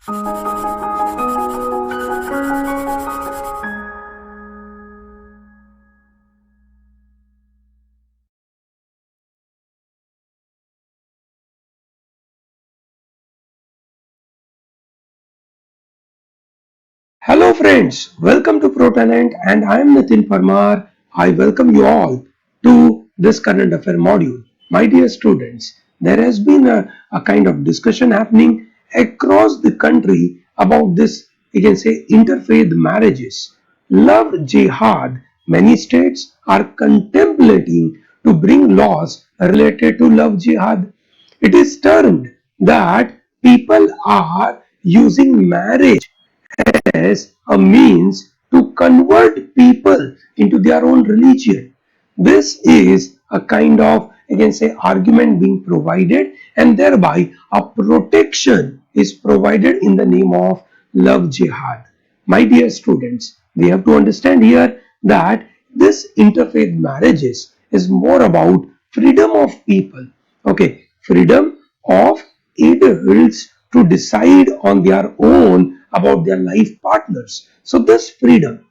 Hello friends, welcome to ProTalent and I am Nitin Parmar. I welcome you all to this current affair module. My dear students, there has been a kind of discussion happening across the country about this, you can say, interfaith marriages. Love jihad. Many states are contemplating to bring laws related to love jihad. It is termed that people are using marriage as a means to convert people into their own religion. This is a kind of, you can say, argument being provided, and thereby a protection is provided in the name of love jihad. My dear students, we have to understand here that this interfaith marriages is more about freedom of people. Okay, freedom of adults to decide on their own about their life partners. So this freedom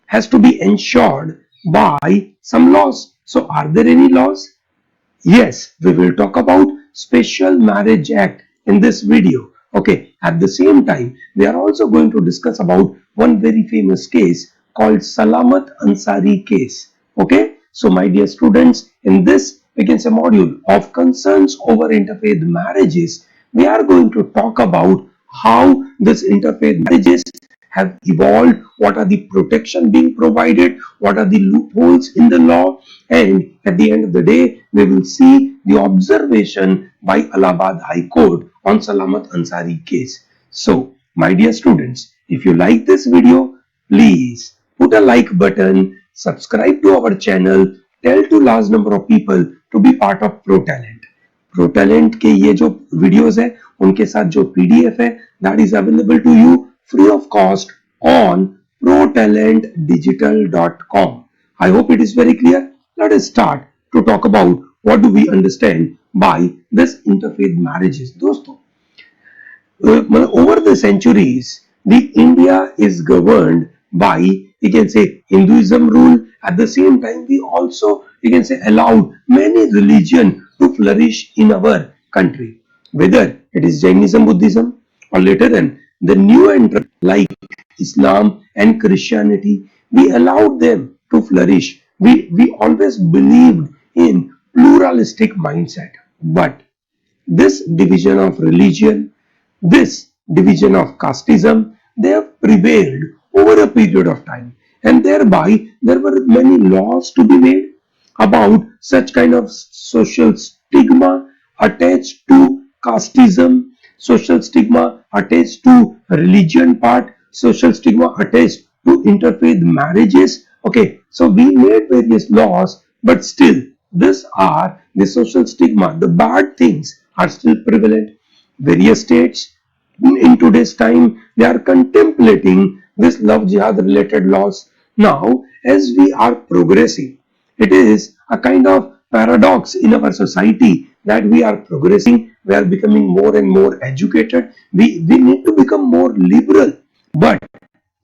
has to be ensured by some laws. So are there any laws? Yes, we will talk about Special Marriage Act in this video. Okay, at the same time, we are also going to discuss about one very famous case called Salamat Ansari case. Okay, so my dear students, in this we can say module of concerns over interfaith marriages, we are going to talk about how this interfaith marriages have evolved, what are the protection being provided, what are the loopholes in the law, and at the end of the day, we will see the observation by Allahabad High Court on Salamat Ansari case. So, my dear students, if you like this video, please put a like button, subscribe to our channel, tell to large number of people to be part of ProTalent. ProTalent के ये जो videos है उनके साथ जो PDF है that is available to you free of cost on protalentdigital.com. I hope it is very clear. Let us start to talk about what do we understand by this interfaith marriages. दोस्तों, over the centuries, the India is governed by, you can say, Hinduism rule. At the same time, we also, you can say, allowed many religion to flourish in our country, whether it is Jainism, Buddhism, or later then the new entrant like Islam and Christianity. We allowed them to flourish. We always believed in pluralistic mindset, but this division of religion, this division of casteism, they have prevailed over a period of time, and thereby there were many laws to be made about such kind of social stigma attached to casteism, social stigma attached to religion part, social stigma attached to interfaith marriages. Okay, so we made various laws, but still these are the social stigma, the bad things are still prevalent. Various states in today's time they are contemplating this love jihad related laws. Now as we are progressing, it is a kind of paradox in our society that we are progressing, we are becoming more and more educated, we need to become more liberal, but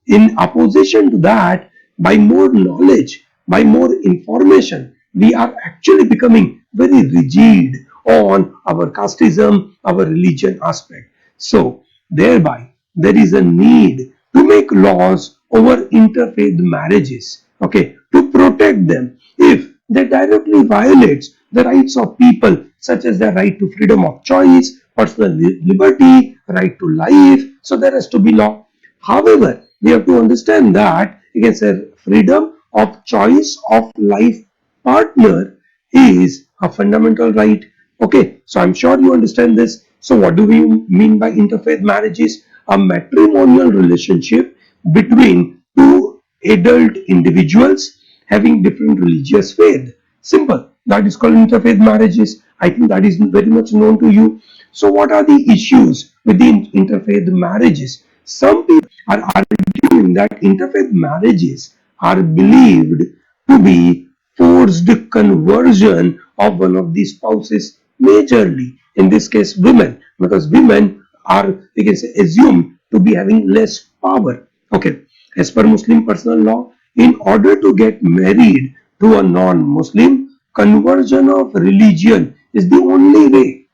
in opposition to that, by more knowledge, by more information, we are actually becoming very rigid on our casteism, our religion aspect. So, thereby, there is a need to make laws over interfaith marriages, okay, to protect them if they directly violates the rights of people, such as the right to freedom of choice, personal liberty, right to life. So, there has to be law. However, we have to understand that, you can say, freedom of choice of life partner is a fundamental right. Okay, so I'm sure you understand this. So what do we mean by interfaith marriages? A matrimonial relationship between two adult individuals having different religious faith. Simple. That is called interfaith marriages. I think that is very much known to you. So what are the issues with the interfaith marriages? Some people are arguing that interfaith marriages are believed to be forced conversion of one of the spouses, majorly in this case women, because women are, we can say, assumed to be having less power. Okay, as per Muslim personal law, in order to get married to a non-Muslim, conversion of religion is the only way.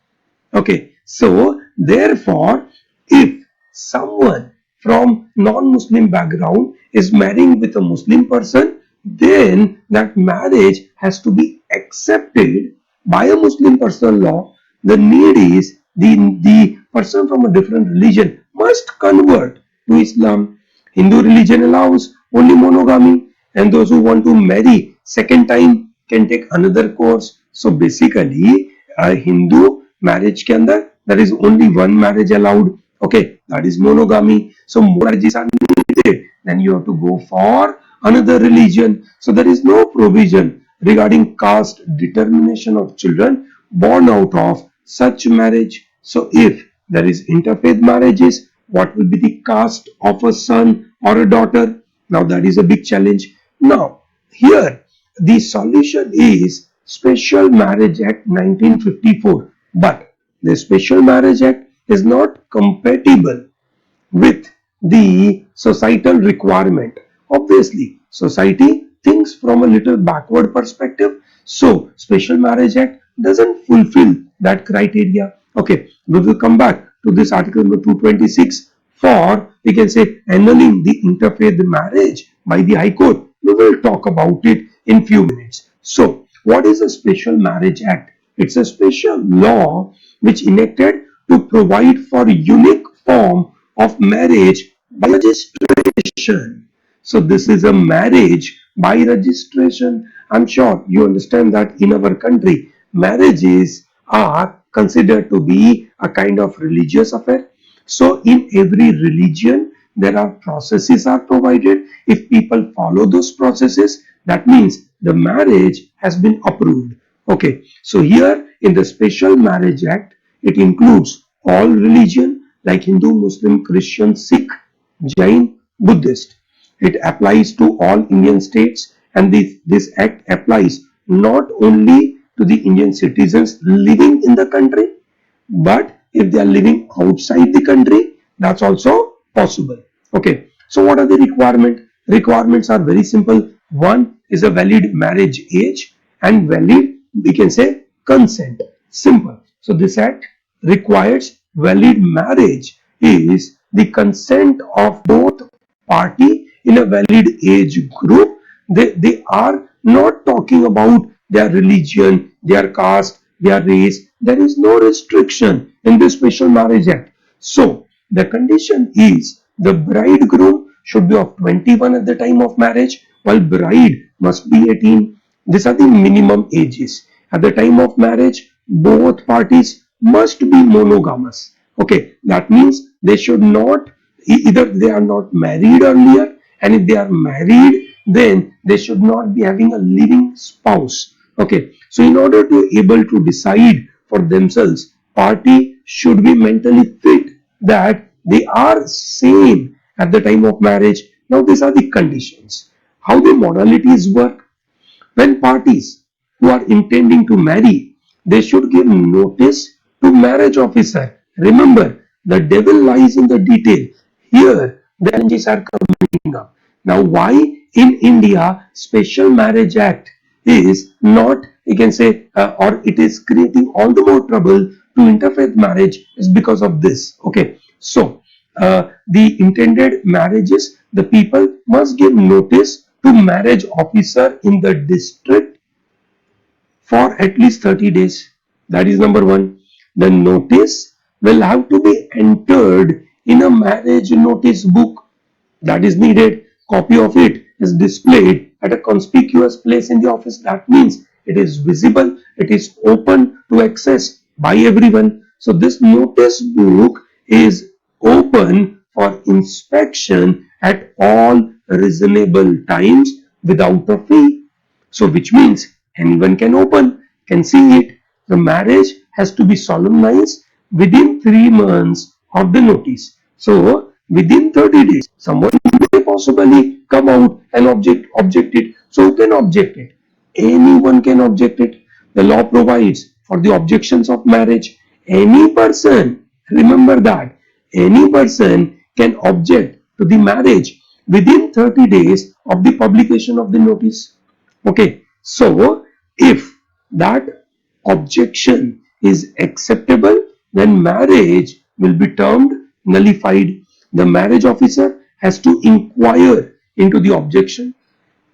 Okay, so therefore, if someone from non-Muslim background is marrying with a Muslim person, then that marriage has to be accepted by a Muslim personal law. The need is the person from a different religion must convert to Islam. Hindu religion allows only monogamy, and those who want to marry second time can take another course. So basically, a Hindu marriage के अंदर there is only one marriage allowed. Okay, that is monogamy. So more marriages are needed. Then you have to go for another religion. So there is no provision regarding caste determination of children born out of such marriage. So if there is interfaith marriages, what will be the caste of a son or a daughter? Now that is a big challenge. Now here the solution is Special Marriage Act 1954, but the Special Marriage Act is not compatible with the societal requirement. Obviously, society thinks from a little backward perspective, so Special Marriage Act doesn't fulfill that criteria. Okay, we will come back to this article number 226 for, we can say, annulling the interfaith marriage by the High Court. We will talk about it in few minutes. So, what is a Special Marriage Act? It's a special law which enacted to provide for a unique form of marriage by registration. So this is a marriage by registration. I'm sure you understand that in our country, marriages are considered to be a kind of religious affair. So in every religion, there are processes are provided. If people follow those processes, that means the marriage has been approved. Okay, so here in the Special Marriage Act, it includes all religion like Hindu, Muslim, Christian, Sikh, Jain, Buddhist. It applies to all Indian states, and this act applies not only to the Indian citizens living in the country, but if they are living outside the country, that's also possible. Okay, so what are the requirements are very simple. One is a valid marriage age and valid, we can say, consent. Simple. So this act requires valid marriage is the consent of both party in a valid age group. They are not talking about their religion, their caste, their race. There is no restriction in the Special Marriage Act. So the condition is the bridegroom should be of 21 at the time of marriage, while bride must be 18. These are the minimum ages. At the time of marriage, both parties must be monogamous. Okay, that means they should not, either they are not married earlier, and if they are married, then they should not be having a living spouse. Okay, so in order to able to decide for themselves, party should be mentally fit that they are same at the time of marriage. Now these are the conditions. How the modalities work? When parties who are intending to marry, they should give notice to marriage officer. Remember, the devil lies in the detail. Here, the challenges are coming up. Now, why in India Special Marriage Act is not, you can say, or it is creating all the more trouble to interfaith marriage is because of this. Okay, so the intended marriages, the people must give notice to marriage officer in the district for at least 30 days. That is number one. The notice will have to be entered in a marriage notice book that is needed. Copy of it is displayed at a conspicuous place in the office. That means it is visible, it is open to access by everyone. So this notice book is open for inspection at all reasonable times without a fee. So which means anyone can open, can see it. The marriage has to be solemnized within 3 months of the notice. So within 30 days, someone may possibly come out and object it. So who can object it? Anyone can object it. The law provides for the objections of marriage. Any person, remember that, any person can object to the marriage within 30 days of the publication of the notice. Okay, so if that objection is acceptable, then marriage will be termed nullified. The marriage officer has to inquire into the objection,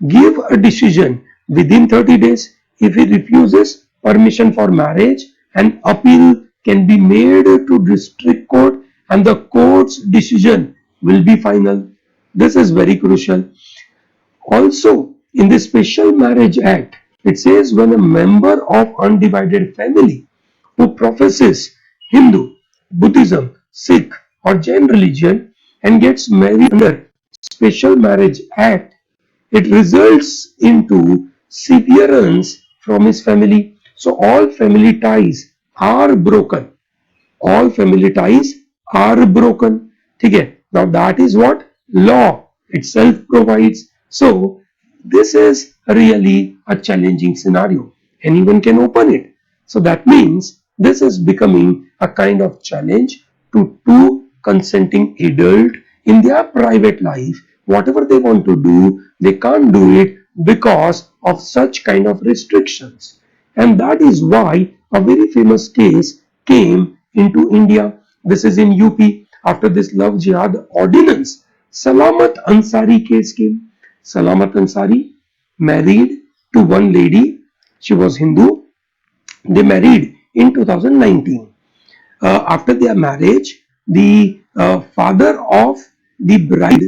give a decision within 30 days. If he refuses permission for marriage, an appeal can be made to district court and the court's decision will be final. This is very crucial. Also, in the Special Marriage Act, it says when a member of undivided family who professes Hindu, Buddhism, Sikh, or Jain religion and gets married under Special Marriage Act, it results into severance from his family. So all family ties are broken. All family ties are broken. ठीक है? Now that is what law itself provides. So this is really a challenging scenario. Anyone can open it. So that means this is becoming a kind of challenge to two consenting adult in their private life. Whatever they want to do, they can't do it because of such kind of restrictions. And that is why a very famous case came into India. This is in UP. After this love jihad ordinance, Salamat Ansari case came. Salamat Ansari married to one lady. She was Hindu. They married in 2019. After their marriage, the father of the bride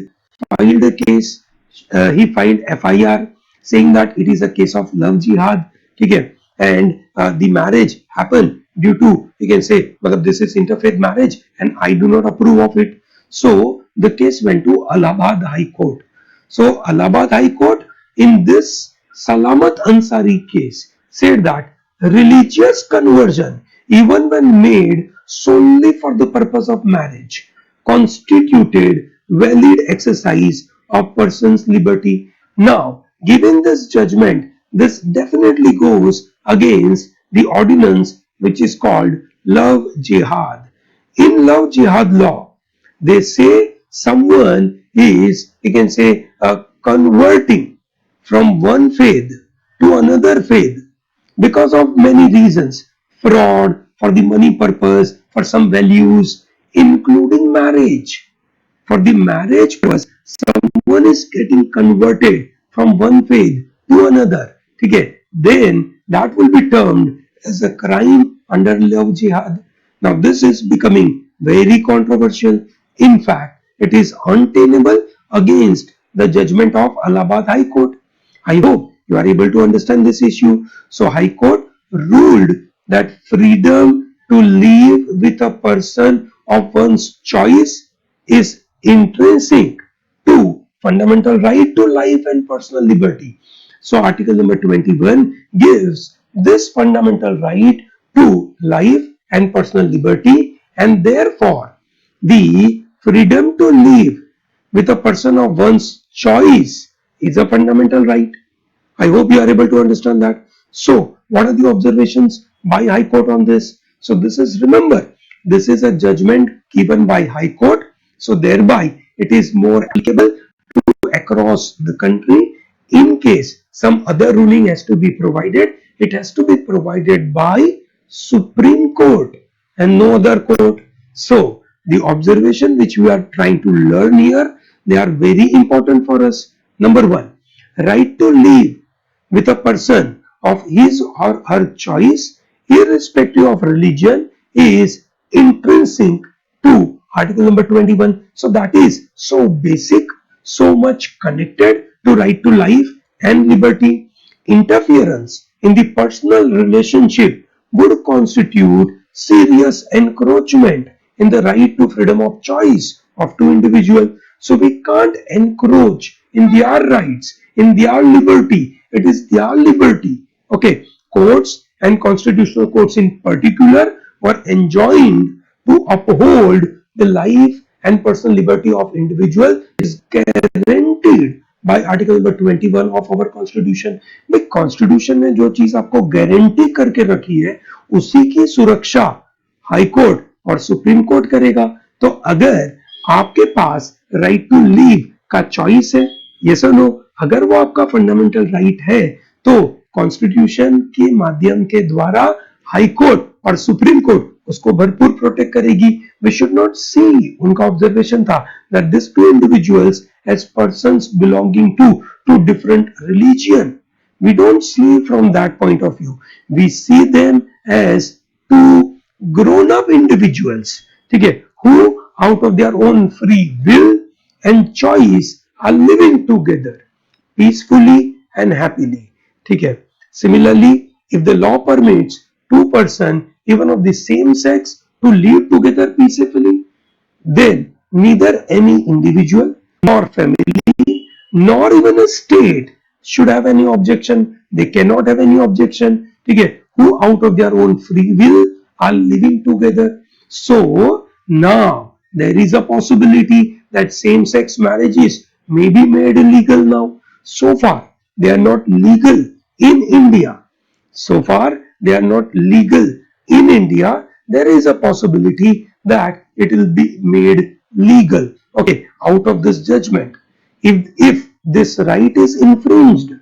filed a case. He filed FIR saying that it is a case of love jihad. Okay, and the marriage happened due to, you can say, this is interfaith marriage and I do not approve of it. So the case went to Allahabad High Court. So Allahabad High Court in this Salamat Ansari case said that religious conversion, even when made solely for the purpose of marriage, constituted valid exercise of person's liberty. Now, given this judgment, this definitely goes against the ordinance which is called love jihad. In love jihad law, they say someone is, you can say, converting from one faith to another faith because of many reasons: fraud, for the money purpose, for some values, including marriage. For the marriage purpose, someone is getting converted from one faith to another. Okay, then that will be termed as a crime under love jihad. Now this is becoming very controversial. In fact, it is untenable against the judgment of Allahabad High Court. I hope you are able to understand this issue. So High Court ruled that freedom to live with a person of one's choice is intrinsic to fundamental right to life and personal liberty. So article number 21 gives this fundamental right to life and personal liberty, and therefore the freedom to live with a person of one's choice is a fundamental right. I hope you are able to understand that. So what are the observations by High Court on this? So this is, remember, this is a judgment given by High Court. So thereby it is more applicable to across the country. In case some other ruling has to be provided, it has to be provided by Supreme Court and no other court. So the observation which we are trying to learn here, they are very important for us. Number one, right to live with a person of his or her choice, irrespective of religion, is intrinsic to article number 21. So that is so basic, so much connected to right to life and liberty. Interference in the personal relationship would constitute serious encroachment in the right to freedom of choice of two individuals. So we can't encroach in their rights, in their liberty. It is their liberty. Okay, courts and constitutional courts in particular were enjoined to uphold the life and personal liberty of individual is guaranteed by article number 21 of our constitution. भाई constitution ने जो चीज आपको guarantee करके रखी है उसी की सुरक्षा हाई कोर्ट और सुप्रीम कोर्ट करेगा. तो अगर आपके पास राइट टू लीव का चॉइस है, यस और नो? अगर वो आपका फंडामेंटल राइट है तो कॉन्स्टिट्यूशन के माध्यम के द्वारा हाई कोर्ट और सुप्रीम कोर्ट उसको भरपूर प्रोटेक्ट करेगी. वी शुड नॉट सी, उनका ऑब्जर्वेशन था that this two individuals as persons belonging to different religion. We don't see from that point of view. We see them as two grown up individuals, ठीक है, who out of their own free will and choice are living together peacefully and happily, ठीक है. Similarly, if the law permits two person even of the same sex to live together peacefully, then neither any individual nor family nor even a state should have any objection. They cannot have any objection. Okay, who out of their own free will are living together. So now there is a possibility that same-sex marriages may be made illegal now. So far they are not legal in India. So far they are not legal in India. There is a possibility that it will be made legal. Okay, out of this judgment, if this right is infringed,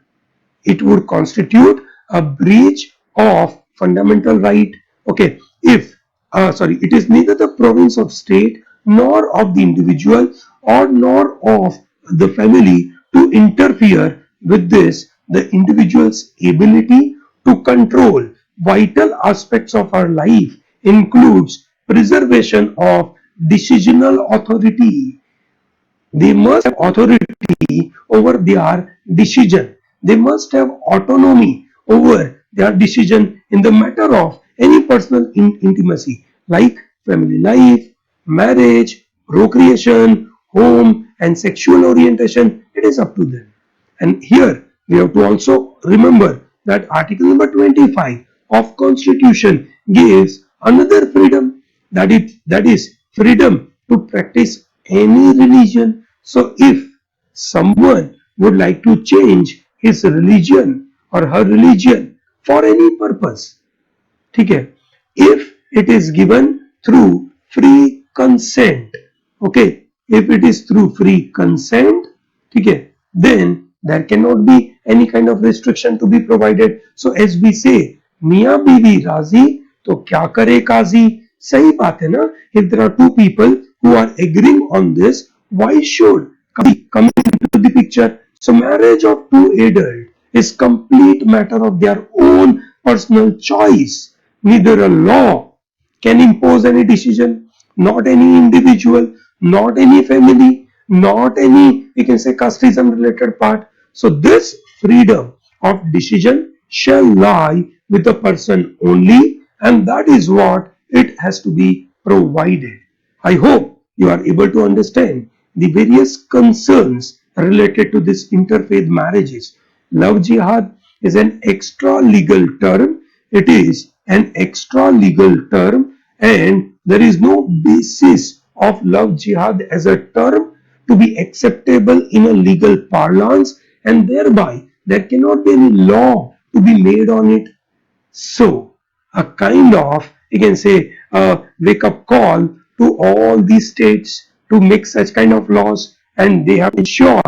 it would constitute a breach of fundamental right. Okay, if it is neither the province of state nor of the individual or nor of the family to interfere with this, the individual's ability to control vital aspects of our life includes preservation of decisional authority. They must have authority over their decision. They must have autonomy over their decision in the matter of any personal intimacy like family life, marriage, procreation, home, and sexual orientation. It is up to them. And here we have to also remember that Article number 25 of Constitution gives another freedom, that is freedom to practice any religion. So if someone would like to change his religion or her religion for any purpose, ठीक है, if it is given through free consent, okay, if it is through free consent, ठीक है, then there cannot be any kind of restriction to be provided. So as we say, मियाँ बीवी राजी तो क्या करे काजी. सही बात है ना? If there are two people who are agreeing on this, why should come into the picture? So marriage of two adults is complete matter of their own personal choice. Neither a law can impose any decision, not any individual, not any family, not any, we can say, casteism related part. So this freedom of decision shall lie with the person only, and that is what it has to be provided. I hope you are able to understand the various concerns related to this interfaith marriages. Love jihad is an extra legal term. It is an extra legal term, and there is no basis of love jihad as a term to be acceptable in a legal parlance, and thereby there cannot be any law to be made on it. So a kind of, you can say, a wake up call to all these states to make such kind of laws, and they have to ensure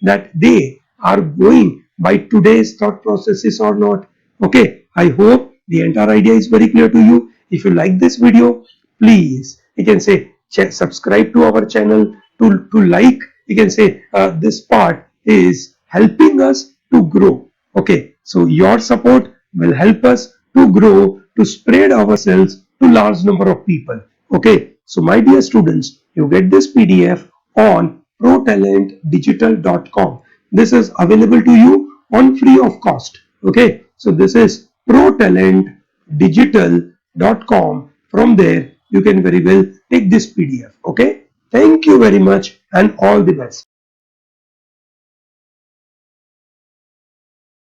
that they are going by today's thought processes or not. Okay, I hope the entire idea is very clear to you. If you like this video, please, you can say, subscribe to our channel. To like, you can say, this part is helping us to grow. Okay, so your support will help us to grow, to spread ourselves to large number of people. Okay, so my dear students, you get this PDF on protalentdigital.com. This is available to you on free of cost. Okay, so this is protalentdigital.com. From there you can very well take this PDF. Okay, thank you very much and all the best.